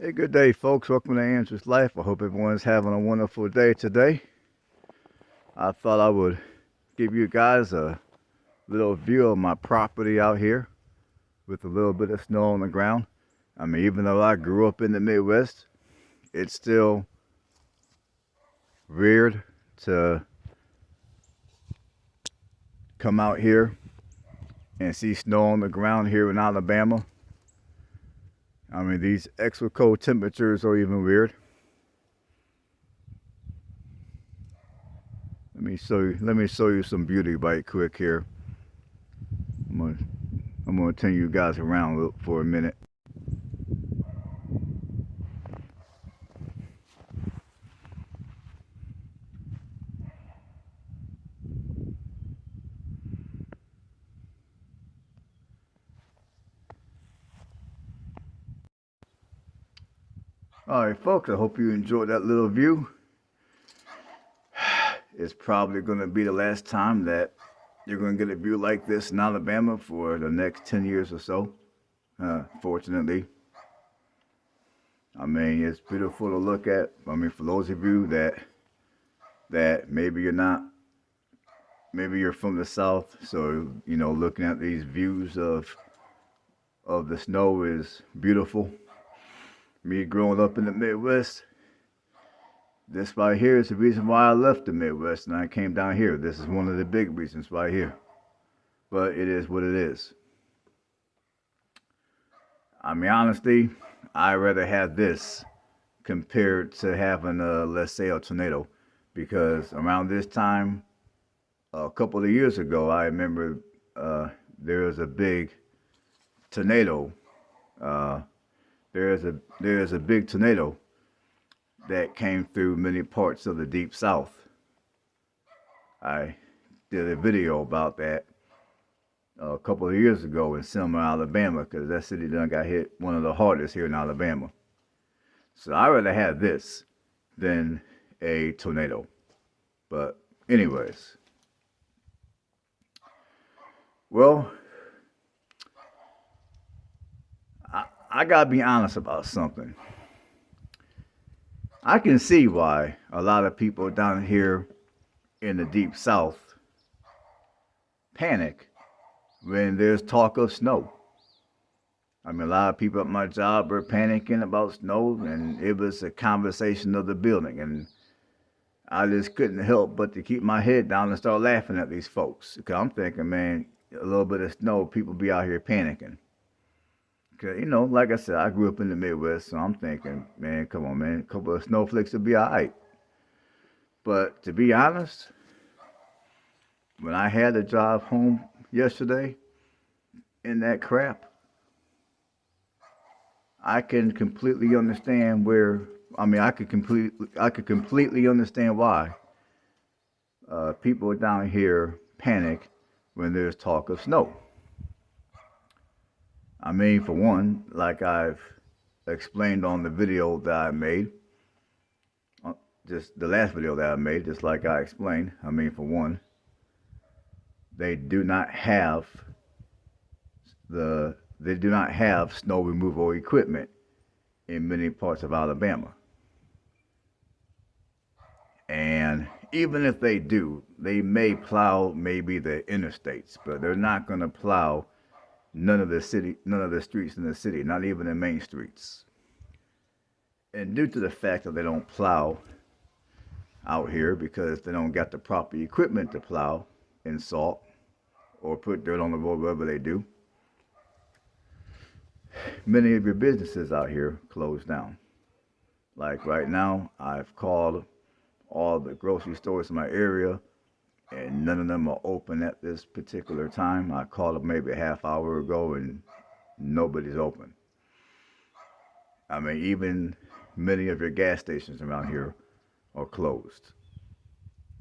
Hey, good day, folks. Welcome to Andrew's Life. I hope everyone's having a wonderful day today. I thought I would give you guys a little view of my property out here with a little bit of snow on the ground. I mean, even though I grew up in the Midwest, it's still weird to come out here and see snow on the ground here in Alabama. I mean, these extra cold temperatures are even weird. Let me show you some beauty right quick here. I'm gonna I'm gonna turn you guys around for a minute. All right, folks. I hope you enjoyed that little view. It's probably gonna be the last time that you're gonna get a view like this in Alabama for the next 10 years or so. Fortunately, I mean it's beautiful to look at. I mean, for those of you that maybe you're not, maybe you're from the South, so looking at these views of the snow is beautiful. Me growing up in the Midwest, this right here is the reason why I left the Midwest and I came down here. This is one of the big reasons right here. But it is what it is. I mean, honestly, I'd rather have this compared to having, let's say, a tornado. Because around this time, a couple of years ago, I remember there was a big tornado. Uh, there is a big tornado that came through many parts of the deep south. I did a video about that a couple of years ago in Selma, Alabama, because that city done got hit one of the hardest here in Alabama. So I'd rather have this than a tornado. But anyways, well, I gotta be honest about something. I can see why a lot of people down here in the deep south panic when there's talk of snow. I mean, a lot of people at my job are panicking about snow, and it was a conversation of the building. And I just couldn't help but to keep my head down and start laughing at these folks. Because I'm thinking, man, a little bit of snow, people be out here panicking. Because, like I said, I grew up in the Midwest, so I'm thinking, man, come on, man, a couple of snowflakes will be all right. But to be honest, when I had to drive home yesterday in that crap, I can completely understand where. I mean, I could completely understand why people down here panic when there's talk of snow. I mean, for one, like I've explained on the video that I made, uh, just the last video that I made, just like I explained. I mean, for one, they do not have they do not have snow removal equipment in many parts of Alabama. And even if they do, they may plow maybe the interstates, but they're not going to plow none of the streets in the city, not even the main streets. And due to the fact that they don't plow out here because they don't got the proper equipment to plow and salt or put dirt on the road wherever they do, many of your businesses out here close down. Like right now, I've called all the grocery stores in my area, and none of them are open at this particular time. I called them maybe a half hour ago, and nobody's open. I mean, even many of your gas stations around here are closed.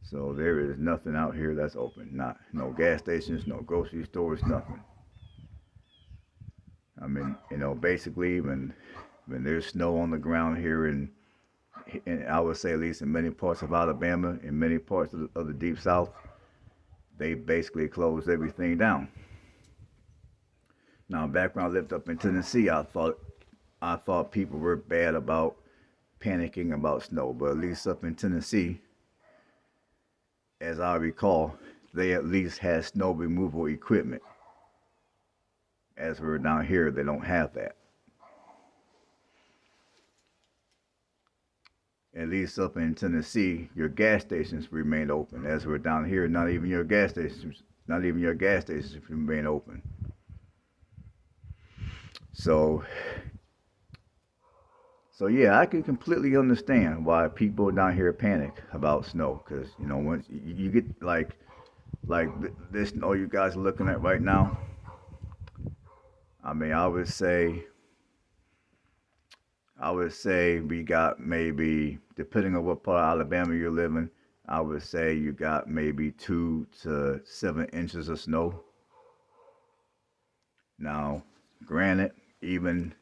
So there is nothing out here that's open. Not no gas stations, no grocery stores, nothing. I mean, basically when there's snow on the ground here in I would say at least in many parts of Alabama, in many parts of the deep south, they basically closed everything down. Now, back when I lived up in Tennessee, I thought I thought people were bad about panicking about snow, but at least up in Tennessee, as I recall, they at least had snow removal equipment. As we're down here, they don't have that. At least up in Tennessee, your gas stations remain open. As we're down here, not even your gas stations remain open. So, so yeah, I can completely understand why people down here panic about snow, because once you get like this snow you guys are looking at right now. I mean, I would say we got maybe, depending on what part of Alabama you're living, I would say you got maybe 2 to 7 inches of snow. Now, granted, even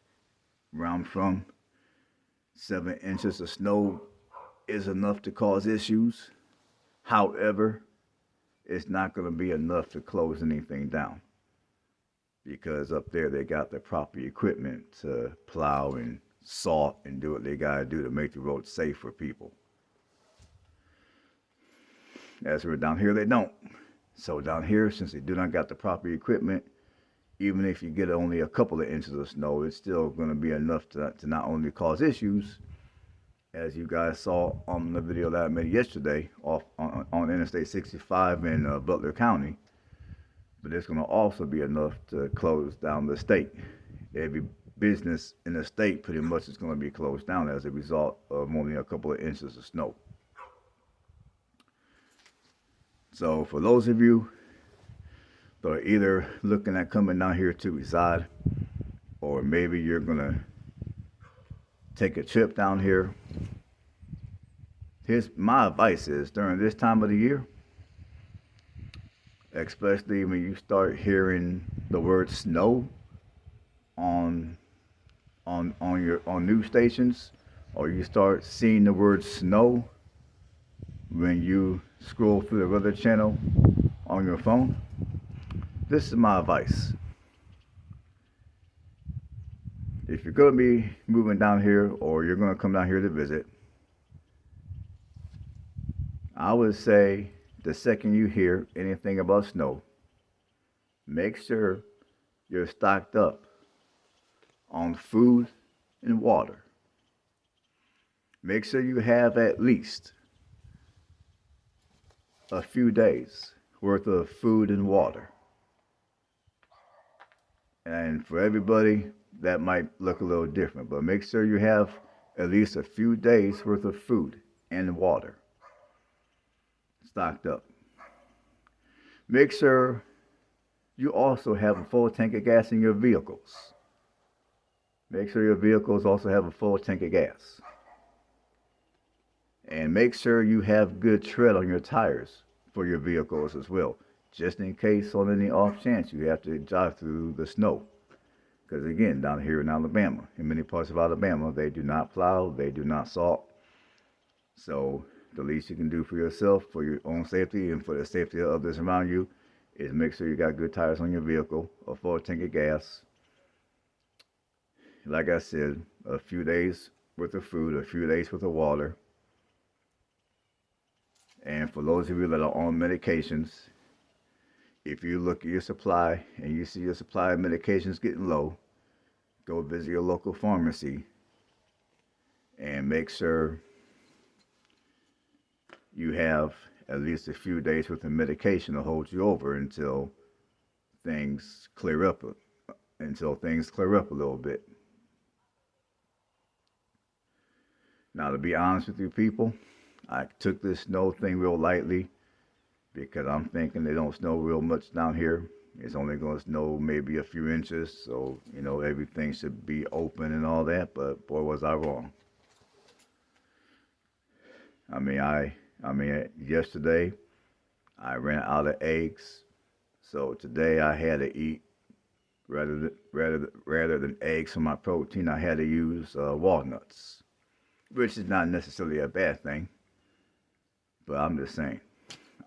where I'm from, 7 inches of snow is enough to cause issues. However, it's not going to be enough to close anything down because up there they got the proper equipment to plow and salt and do what they got to do to make the road safe for people. As we're down here, they don't. So down here, since they do not got the proper equipment, even if you get only a couple of inches of snow, it's still going to be enough to not only cause issues, as you guys saw on the video that I made yesterday off on Interstate 65 in Butler County, but it's going to also be enough to close down the state. Every business in the state pretty much is going to be closed down as a result of only a couple of inches of snow. So for those of you that are either looking at coming down here to reside, or maybe you're going to take a trip down here, here's my advice: is during this time of the year, especially when you start hearing the word snow on on news stations, or you start seeing the word snow when you scroll through the weather channel on your phone, this is my advice. If you're going to be moving down here or you're going to come down here to visit, I would say the second you hear anything about snow, make sure you're stocked up on food and water. Make sure you have at least a few days worth of food and water. And for everybody, that might look a little different, but make sure you have at least a few days worth of food and water stocked up. Make sure you also have a full tank of gas in your vehicles. Make sure your vehicles also have a full tank of gas. And make sure you have good tread on your tires for your vehicles as well, just in case on any off chance you have to drive through the snow. Because again, down here in Alabama, in many parts of Alabama, they do not plow, they do not salt. So the least you can do for yourself, for your own safety and for the safety of others around you, is make sure you got good tires on your vehicle, a full tank of gas. Like I said, a few days worth of food, a few days worth of water. And for those of you that are on medications, if you look at your supply and you see your supply of medications getting low, go visit your local pharmacy and make sure you have at least a few days worth of medication to hold you over until things clear up a little bit. Now, to be honest with you people, I took this snow thing real lightly because I'm thinking they don't snow real much down here. It's only going to snow maybe a few inches, so everything should be open and all that. But boy, was I wrong. Yesterday I ran out of eggs, so today I had to eat rather than eggs for my protein. I had to use walnuts, which is not necessarily a bad thing, but I'm just saying.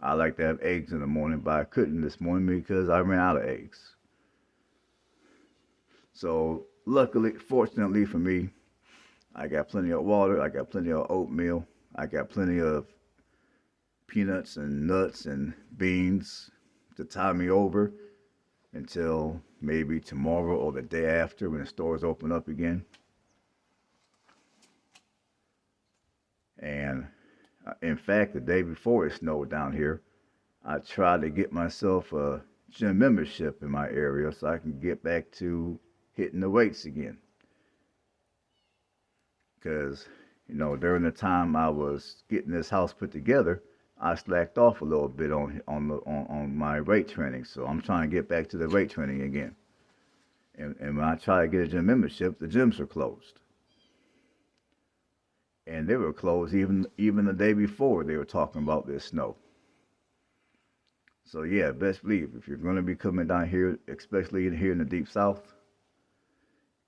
I like to have eggs in the morning, but I couldn't this morning because I ran out of eggs. So luckily, fortunately for me, I got plenty of water. I got plenty of oatmeal. I got plenty of peanuts and nuts and beans to tie me over until maybe tomorrow or the day after when the stores open up again. And in fact, the day before it snowed down here, I tried to get myself a gym membership in my area so I can get back to hitting the weights again. Because, during the time I was getting this house put together, I slacked off a little bit on my weight training. So I'm trying to get back to the weight training again. And when I try to get a gym membership, the gyms are closed. And they were closed even the day before they were talking about this snow. So yeah, best believe if you're going to be coming down here, especially here in the deep south,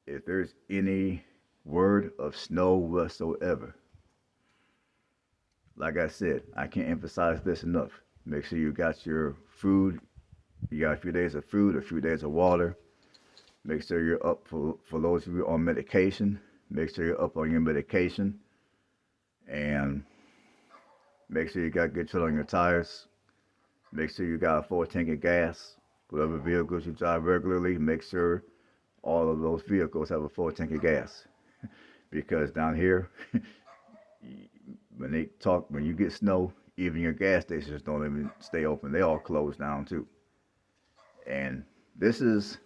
if there's any word of snow whatsoever, like I said, I can't emphasize this enough. Make sure you got your food. You got a few days of food, a few days of water. Make sure you're up for those of you on medication. Make sure you're up on your medication. And make sure you got good tread on your tires. Make sure you got a full tank of gas. Whatever vehicles you drive regularly, make sure all of those vehicles have a full tank of gas. Because down here, when you get snow, even your gas stations don't even stay open. They all close down too. And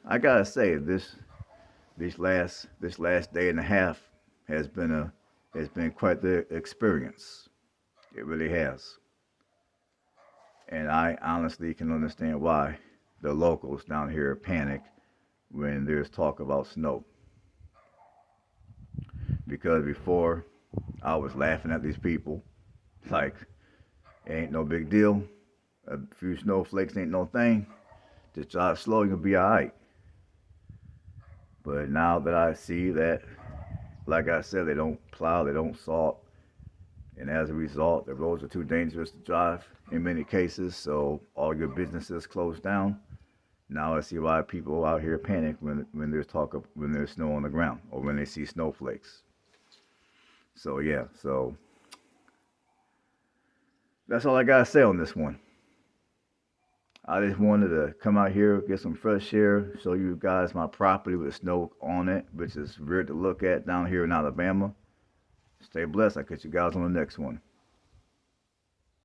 I gotta say, this last day and a half has been quite the experience. It really has. And I honestly can understand why the locals down here panic when there's talk about snow. Because before, I was laughing at these people like, it ain't no big deal. A few snowflakes ain't no thing. Just drive slow, you'll be alright. But now that I see that, like I said, they don't plow, they don't salt, and as a result, the roads are too dangerous to drive in many cases, so all your businesses close down. Now I see why people out here panic when there's snow on the ground or when they see snowflakes. So yeah, so that's all I gotta say on this one. I just wanted to come out here, get some fresh air, show you guys my property with snow on it, which is weird to look at down here in Alabama. Stay blessed. I'll catch you guys on the next one.